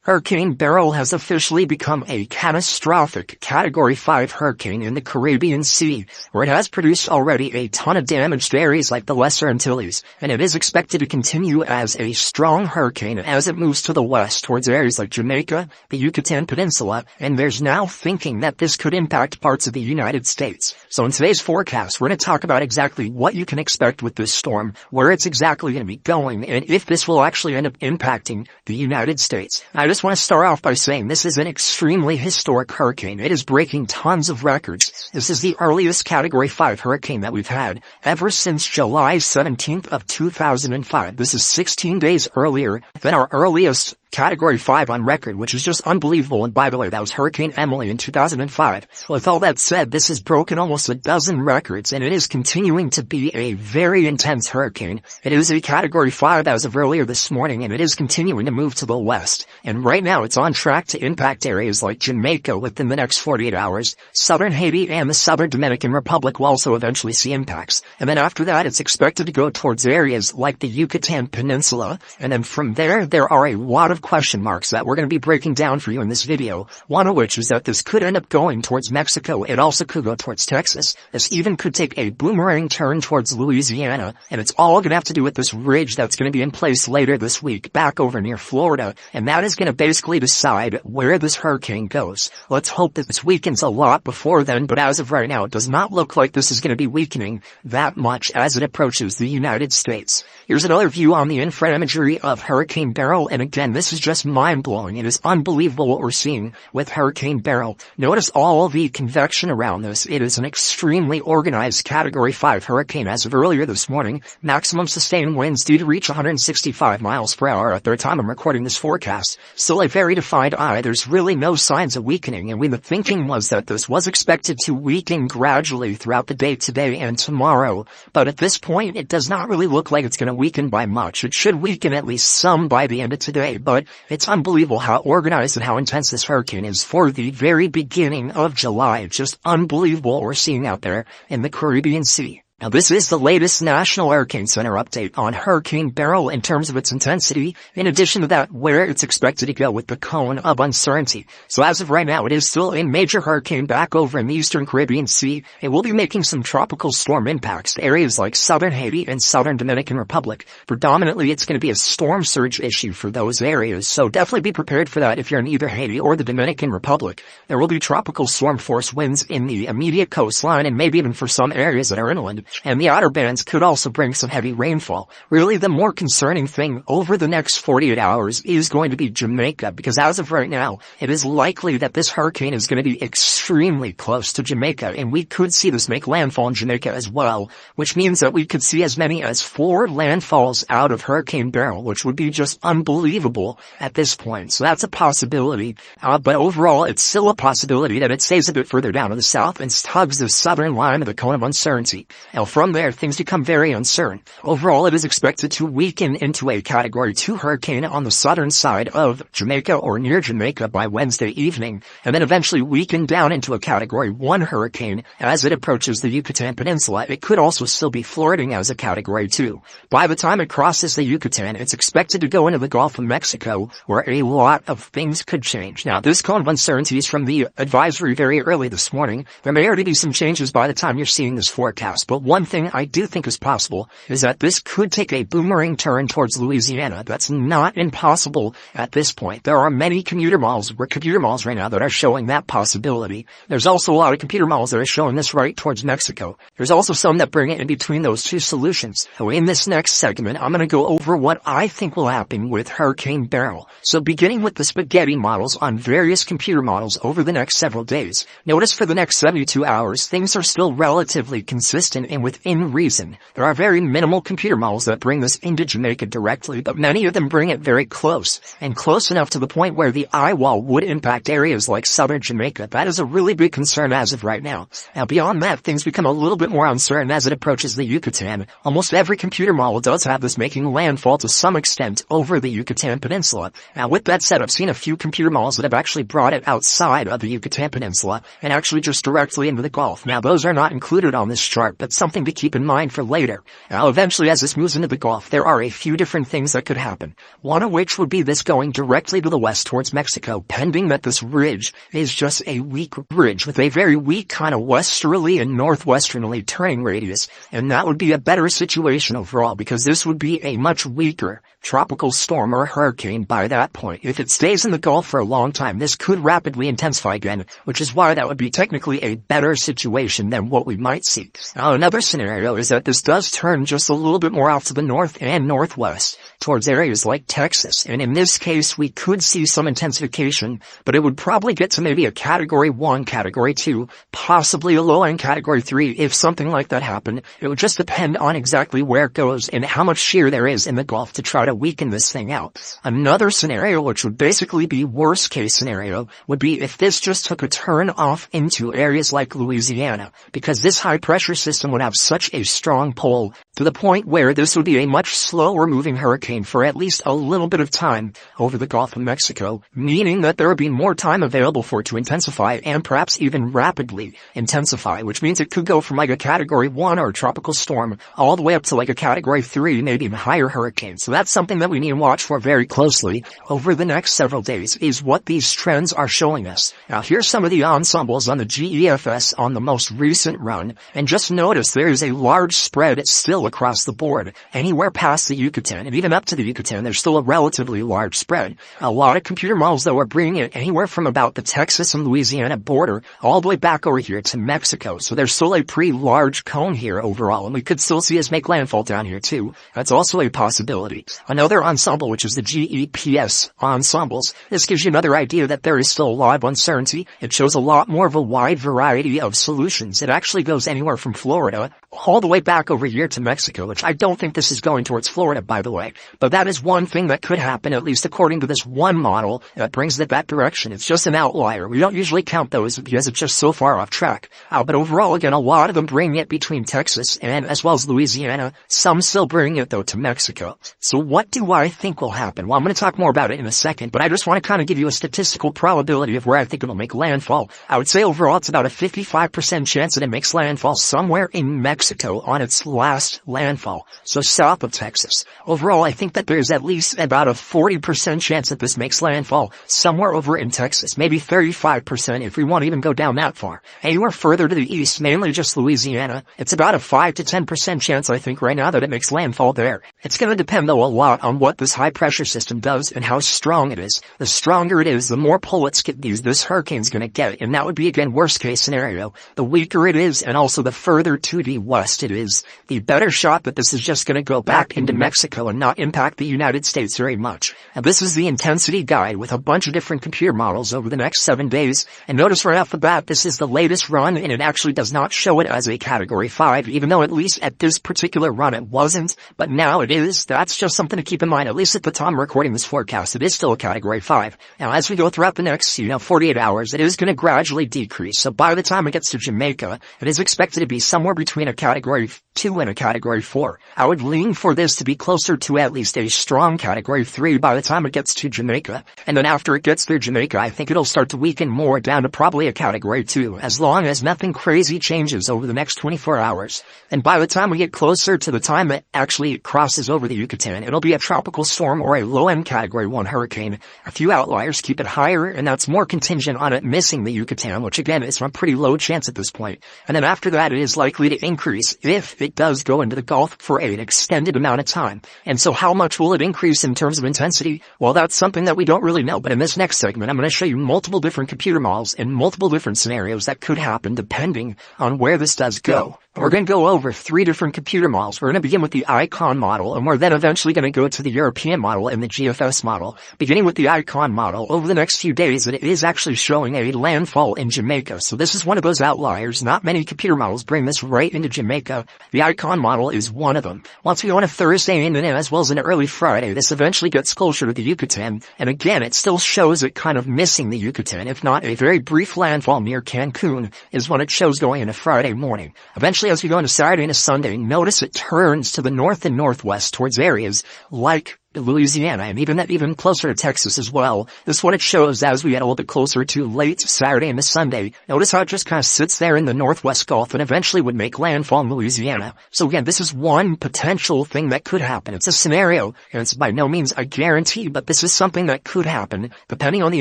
Hurricane Beryl has officially become a catastrophic Category 5 hurricane in the Caribbean Sea, where it has produced already a ton of damage to areas like the Lesser Antilles, and it is expected to continue as a strong hurricane as it moves to the west towards areas like Jamaica, the Yucatan Peninsula, and there's now thinking that this could impact parts of the United States. So in today's forecast, we're going to talk about exactly what you can expect with this storm, where it's exactly going to be going, and if this will actually end up impacting the United States. I just want to start off by saying this is an extremely historic hurricane. It is breaking tons of records. This is the earliest Category 5 hurricane that we've had ever since July 17th of 2005. This is 16 days earlier than our earliest Category 5 on record, which is just unbelievable. And by the way, that was Hurricane Emily in 2005. With all that said, this has broken almost a dozen records, and it is continuing to be a very intense hurricane. It is a Category 5 as of earlier this morning, and it is continuing to move to the west. And right now, it's on track to impact areas like Jamaica within the next 48 hours. Southern Haiti and the Southern Dominican Republic will also eventually see impacts. And then after that, it's expected to go towards areas like the Yucatan Peninsula. And then from there are a lot of question marks that we're going to be breaking down for you in this video. One of which is that this could end up going towards Mexico. It also could go towards Texas. This even could take a boomerang turn towards Louisiana. And it's all going to have to do with this ridge that's going to be in place later this week back over near Florida. And that is going to basically decide where this hurricane goes. Let's hope that this weakens a lot before then, but as of right now, it does not look like this is going to be weakening that much as it approaches the United States. Here's another view on the infrared imagery of Hurricane Beryl, and again, this is just mind-blowing. It is unbelievable what we're seeing with Hurricane Beryl. Notice all the convection around this. It is an extremely organized Category 5 hurricane as of earlier this morning. Maximum sustained winds due to reach 165 miles per hour at the time I'm recording this forecast. Still a very defined eye. There's really no signs of weakening, and the thinking was that this was expected to weaken gradually throughout the day today and tomorrow. But at this point, it does not really look like it's going to weaken by much. It should weaken at least some by the end of today, but it's unbelievable how organized and how intense this hurricane is for the very beginning of July. It's just unbelievable what we're seeing out there in the Caribbean Sea. Now, this is the latest National Hurricane Center update on Hurricane Beryl in terms of its intensity, in addition to that, where it's expected to go with the cone of uncertainty. So as of right now, it is still a major hurricane back over in the eastern Caribbean Sea. It will be making some tropical storm impacts to areas like southern Haiti and southern Dominican Republic. Predominantly, it's going to be a storm surge issue for those areas, so definitely be prepared for that if you're in either Haiti or the Dominican Republic. There will be tropical storm force winds in the immediate coastline and maybe even for some areas that are inland. And the outer bands could also bring some heavy rainfall. Really, the more concerning thing over the next 48 hours is going to be Jamaica, because as of right now, it is likely that this hurricane is going to be extremely close to Jamaica, and we could see this make landfall in Jamaica as well, which means that we could see as many as 4 landfalls out of Hurricane Beryl, which would be just unbelievable at this point. So that's a possibility, but overall, it's still a possibility that it stays a bit further down to the south and tugs the southern line of the cone of uncertainty. Now, from there, things become very uncertain. Overall, it is expected to weaken into a Category 2 hurricane on the southern side of Jamaica or near Jamaica by Wednesday evening, and then eventually weaken down into a Category 1 hurricane as it approaches the Yucatan Peninsula. It could also still be flirting as a Category 2. By the time it crosses the Yucatan, it's expected to go into the Gulf of Mexico, where a lot of things could change. Now, this cone of uncertainty is from the advisory very early this morning. There may already be some changes by the time you're seeing this forecast, but one thing I do think is possible is that this could take a boomerang turn towards Louisiana. That's not impossible at this point. There are many computer models right now that are showing that possibility. There's also a lot of computer models that are showing this right towards Mexico. There's also some that bring it in between those two solutions. So in this next segment, I'm going to go over what I think will happen with Hurricane Beryl. So beginning with the spaghetti models on various computer models over the next several days. Notice for the next 72 hours, things are still relatively consistent and within reason. There are very minimal computer models that bring this into Jamaica directly, but many of them bring it very close, and close enough to the point where the eye wall would impact areas like southern Jamaica. That is a really big concern as of right now. Now, beyond that, things become a little bit more uncertain as it approaches the Yucatan. Almost every computer model does have this making landfall to some extent over the Yucatan Peninsula. Now, with that said, I've seen a few computer models that have actually brought it outside of the Yucatan Peninsula and actually just directly into the Gulf. Now, those are not included on this chart, but some something to keep in mind for later. Now, eventually, as this moves into the Gulf, there are a few different things that could happen. One of which would be this going directly to the west towards Mexico, pending that this ridge is just a weak ridge with a very weak kind of westerly and northwesterly turning radius. And that would be a better situation overall, because this would be a much weaker tropical storm or hurricane by that point. If it stays in the Gulf for a long time, this could rapidly intensify again, which is why that would be technically a better situation than what we might see. Now, another scenario is that this does turn just a little bit more off to the north and northwest towards areas like Texas. And in this case, we could see some intensification, but it would probably get to maybe a Category 1, Category 2, possibly a low-end Category 3 if something like that happened. It would just depend on exactly where it goes and how much shear there is in the Gulf to try to weaken this thing out. Another scenario, which would basically be worst case scenario, would be if this just took a turn off into areas like Louisiana, because this high pressure system would have such a strong pull to the point where this would be a much slower moving hurricane for at least a little bit of time over the Gulf of Mexico, meaning that there would be more time available for it to intensify and perhaps even rapidly intensify, which means it could go from like a Category 1 or a tropical storm all the way up to like a Category 3, maybe even higher hurricane. So that's something that we need to watch for very closely over the next several days, is what these trends are showing us. Now, here's some of the ensembles on the GEFS on the most recent run, and just notice there is a large spread still across the board. Anywhere past the Yucatan, and even up to the Yucatan, there's still a relatively large spread. A lot of computer models, though, are bringing it anywhere from about the Texas and Louisiana border all the way back over here to Mexico. So there's still a pretty large cone here overall, and we could still see us make landfall down here too. That's also a possibility. Another ensemble, which is the GEPS ensembles. This gives you another idea that there is still a lot of uncertainty. It shows a lot more of a wide variety of solutions. It actually goes anywhere from Florida all the way back over here to Mexico, which I don't think this is going towards Florida, by the way. But that is one thing that could happen, at least according to this one model that brings it that direction. It's just an outlier. We don't usually count those because it's just so far off track. But overall, again, a lot of them bring it between Texas and as well as Louisiana. Some still bring it, though, to Mexico. So what do I think will happen? Well, I'm going to talk more about it in a second, but I just want to kind of give you a statistical probability of where I think it'll make landfall. I would say overall it's about a 55% chance that it makes landfall somewhere in Mexico on its last landfall, so south of Texas. Overall, I think that there's at least about a 40% chance that this makes landfall somewhere over in Texas, maybe 35% if we want to even go down that far. Anywhere further to the east, mainly just Louisiana, it's about a 5 to 10% chance, I think, right now that it makes landfall there. It's going to depend, though, a lot on what this high pressure system does and how strong it is. The stronger it is, the more pull this hurricane's going to get, and that would be, again, worst case scenario. The weaker it is, and also the further to the west it is, the better shot that this is just going to go back into Mexico and not impact the United States very much. And this is the intensity guide with a bunch of different computer models over the next 7 days. And notice right off the bat, this is the latest run, and it actually does not show it as a Category 5, even though at least at this particular run it wasn't. But now it is. That's just something to keep in mind, at least at the time we're recording this forecast. It is still a Category 5. Now, as we go throughout the next, 48 hours, it is going to gradually decrease. So by the time it gets to Jamaica, it is expected to be somewhere between a Category 2 and a Category 4. I would lean for this to be closer to at least a strong Category 3 by the time it gets to Jamaica. And then after it gets through Jamaica, I think it'll start to weaken more down to probably a Category 2, as long as nothing crazy changes over the next 24 hours. And by the time we get closer to the time it actually crosses over the Yucatan, it'll be a tropical storm or a low-end Category 1 hurricane. A few outliers keep it higher, and that's more contingent on it missing the Yucatan, which again is a pretty low chance at this point. And then after that, it is likely to increase if it does go into the Gulf for an extended amount of time. And so how much will it increase in terms of intensity? Well, that's something that we don't really know. But in this next segment, I'm going to show you multiple different computer models and multiple different scenarios that could happen depending on where this does go. We're going to go over 3 different computer models. We're going to begin with the ICON model, and we're then eventually going to go to the European model and the GFS model. Beginning with the ICON model, over the next few days, it is actually showing a landfall in Jamaica. So this is one of those outliers. Not many computer models bring this right into Jamaica. The ICON model is one of them. Once we go on a Thursday and as well as an early Friday, this eventually gets closer to the Yucatan. And again, it still shows it kind of missing the Yucatan. If not, a very brief landfall near Cancun is what it shows going into Friday morning. Eventually, as we go into Saturday and Sunday, notice it turns to the north and northwest towards areas like Louisiana, and even closer to Texas as well. This one it shows as we get a little bit closer to late Saturday into Sunday. Notice how it just kind of sits there in the northwest Gulf and eventually would make landfall in Louisiana. So again, this is one potential thing that could happen. It's a scenario, and it's by no means a guarantee, but this is something that could happen depending on the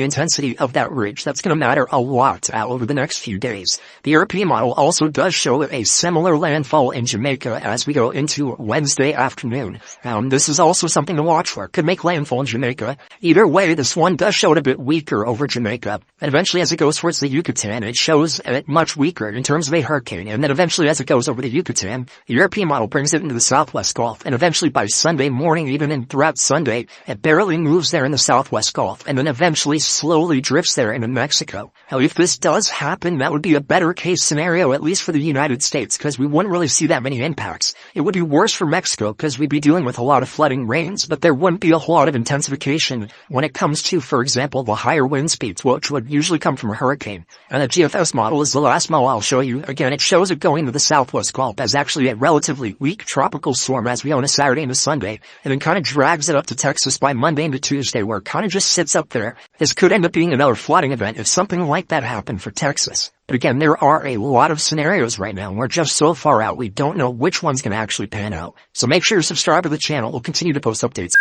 intensity of that ridge. That's going to matter a lot over the next few days. The European model also does show a similar landfall in Jamaica as we go into Wednesday afternoon. This is also something to watch for. It could make landfall in Jamaica. Either way, this one does show it a bit weaker over Jamaica. And eventually as it goes towards the Yucatan, it shows it much weaker in terms of a hurricane. And then eventually as it goes over the Yucatan, the European model brings it into the southwest Gulf. And eventually by Sunday morning, even in throughout Sunday, it barely moves there in the southwest Gulf. And then eventually slowly drifts there into Mexico. Now if this does happen, that would be a better case scenario, at least for the United States, because we wouldn't really see that many impacts. It would be worse for Mexico because we'd be dealing with a lot of flooding rains, but there wouldn't be a whole lot of intensification when it comes to, for example, the higher wind speeds, which would usually come from a hurricane. And the GFS model is the last model I'll show you. Again, it shows it going to the southwest Gulf as actually a relatively weak tropical storm as we go into Saturday into Sunday, and then kind of drags it up to Texas by Monday into Tuesday, where it kind of just sits up there. This could end up being another flooding event if something like that happened for Texas. But again, there are a lot of scenarios right now. We're just so far out, we don't know which one's going to actually pan out. So make sure you subscribe to the channel. We'll continue to post updates.